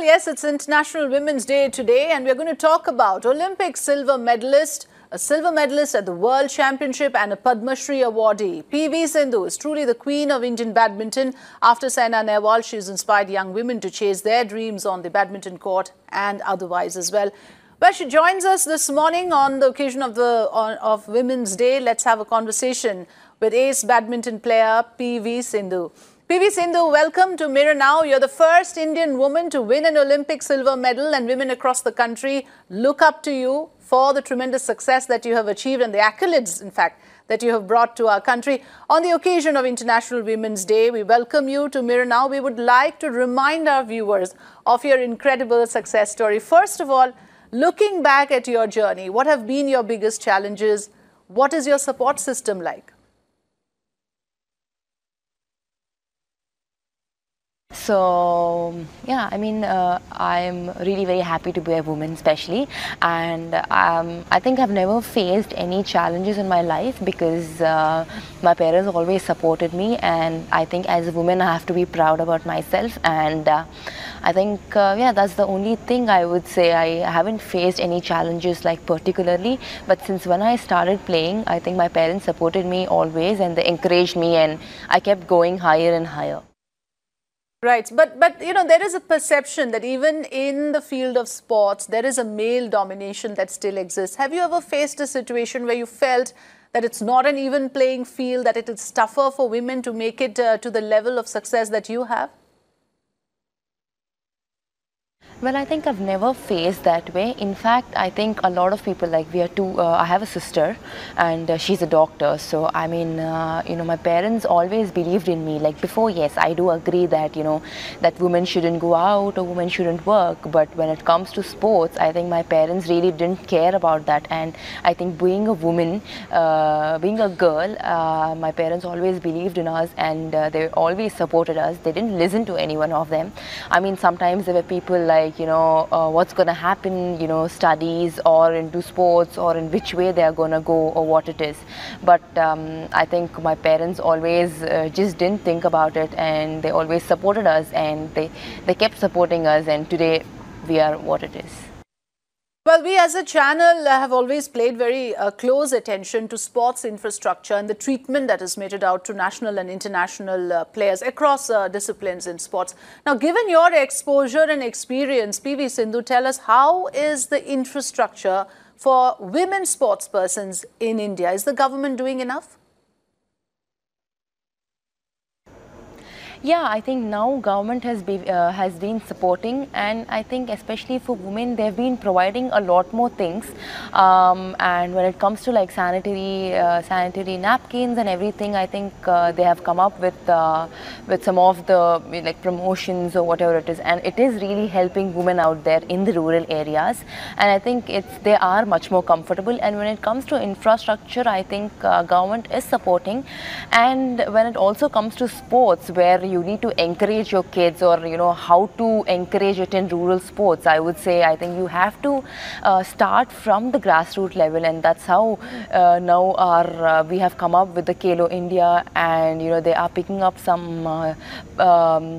yes, it's International Women's Day today, and we're going to talk about Olympic silver medalist, a silver medalist at the World Championship and a Padmashri awardee. P.V.Sindhu is truly the queen of Indian badminton. After Saina Nehwal, she's inspired young women to chase their dreams on the badminton court and otherwise as well. Well, she joins us this morning on the occasion of Women's Day. Let's have a conversation with ace badminton player P.V.Sindhu. P.V.Sindhu, welcome to Mirror Now. You're the first Indian woman to win an Olympic silver medal, and women across the country look up to you for the tremendous success that you have achieved and the accolades, in fact, that you have brought to our country. On the occasion of International Women's Day, we welcome you to Mirror Now. We would like to remind our viewers of your incredible success story. First of all, looking back at your journey, what have been your biggest challenges? What is your support system like? So, yeah, I mean, I'm really very happy to be a woman especially, and I think I've never faced any challenges in my life because my parents always supported me, and I think as a woman I have to be proud about myself, and I think, yeah, that's the only thing I would say. I haven't faced any challenges like particularly, but since when I started playing, I think my parents supported me always and they encouraged me, and I kept going higher and higher. Right, but you know, there is a perception that even in the field of sports, there is a male domination that still exists. Have you ever faced a situation where you felt that it's not an even playing field, that it is tougher for women to make it to the level of success that you have? Well, I think I've never faced that way. In fact, I think a lot of people, like we are two, I have a sister and she's a doctor. So, I mean, you know, my parents always believed in me. Like before, yes, I do agree that, you know, that women shouldn't go out or women shouldn't work. But when it comes to sports, I think my parents really didn't care about that. And I think being a woman, being a girl, my parents always believed in us and they always supported us. They didn't listen to any one of them. I mean, sometimes there were people like, you know, what's going to happen, you know, studies or into sports or in which way they are going to go or what it is. But I think my parents always just didn't think about it, and they always supported us, and they kept supporting us, and today we are what it is. Well, we as a channel have always paid very close attention to sports infrastructure and the treatment that is meted out to national and international players across disciplines in sports. Now, given your exposure and experience, P.V.Sindhu, tell us, how is the infrastructure for women sports persons in India? Is the government doing enough? Yeah, I think now government has been supporting, and I think especially for women they've been providing a lot more things. And when it comes to like sanitary napkins and everything, I think they have come up with some of the like promotions or whatever it is, and it is really helping women out there in the rural areas. And I think they are much more comfortable. And when it comes to infrastructure, I think government is supporting. And when it also comes to sports, where you need to encourage your kids, or you know how to encourage it in rural sports, I would say I think you have to start from the grassroots level, and that's how now we have come up with the Khelo India, and you know they are picking up some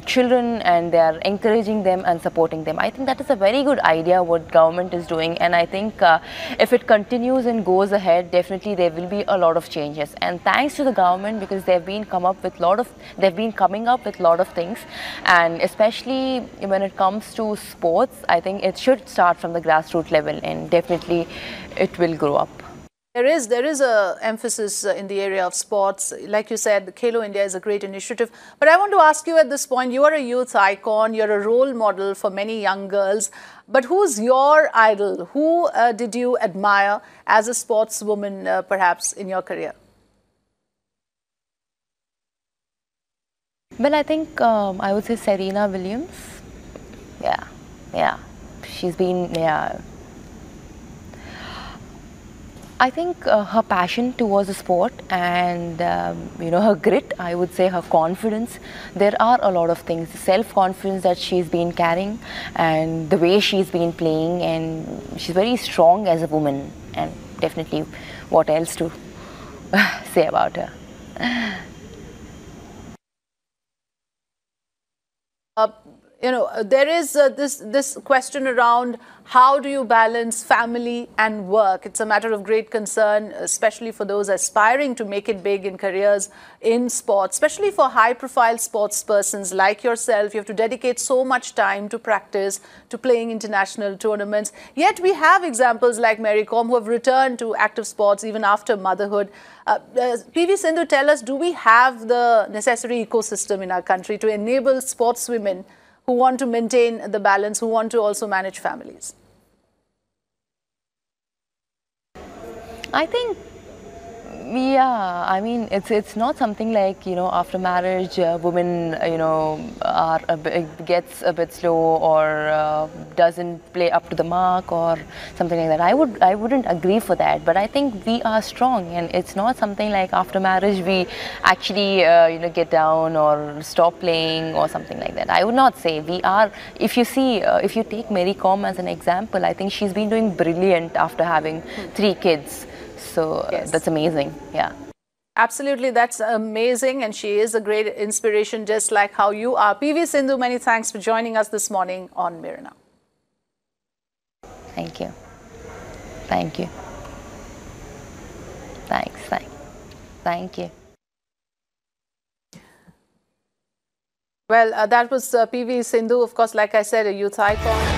children and they are encouraging them and supporting them. I think that is a very good idea what government is doing, and I think if it continues and goes ahead, definitely there will be a lot of changes. And thanks to the government, because they've been coming up with a lot of things, and especially when it comes to sports, I think it should start from the grassroots level, and definitely it will grow up. There is a emphasis in the area of sports. Like you said, the Khelo India is a great initiative. But I want to ask you at this point, you are a youth icon, you're a role model for many young girls. But who's your idol? Who did you admire as a sportswoman, perhaps, in your career? Well, I think I would say Serena Williams. Yeah. She's been, yeah. I think her passion towards the sport and, you know, her grit, I would say her confidence. There are a lot of things, self-confidence that she's been carrying and the way she's been playing, and she's very strong as a woman, and definitely what else to say about her. there is this question around how do you balance family and work. It's a matter of great concern, especially for those aspiring to make it big in careers in sports, especially for high-profile sports persons like yourself. You have to dedicate so much time to practice, to playing international tournaments. Yet we have examples like Mary Kom who have returned to active sports even after motherhood. P.V. Sindhu, tell us, do we have the necessary ecosystem in our country to enable sportswomen who want to maintain the balance, who want to also manage families? I think, yeah, I mean, it's not something like, after marriage, women, gets a bit slow or doesn't play up to the mark or something like that. I wouldn't agree for that, but I think we are strong, and it's not something like after marriage we actually, get down or stop playing or something like that. I would not say we are. If you see, if you take Mary Kom as an example, I think she's been doing brilliant after having 3 kids. So yes, that's amazing. Yeah. Absolutely, that's amazing, and she is a great inspiration, just like how you are. P.V. Sindhu, many thanks for joining us this morning on Mirror Now. Thank you. Thank you. Thanks. Thank you. Well, that was P.V. Sindhu, of course, like I said, a youth icon.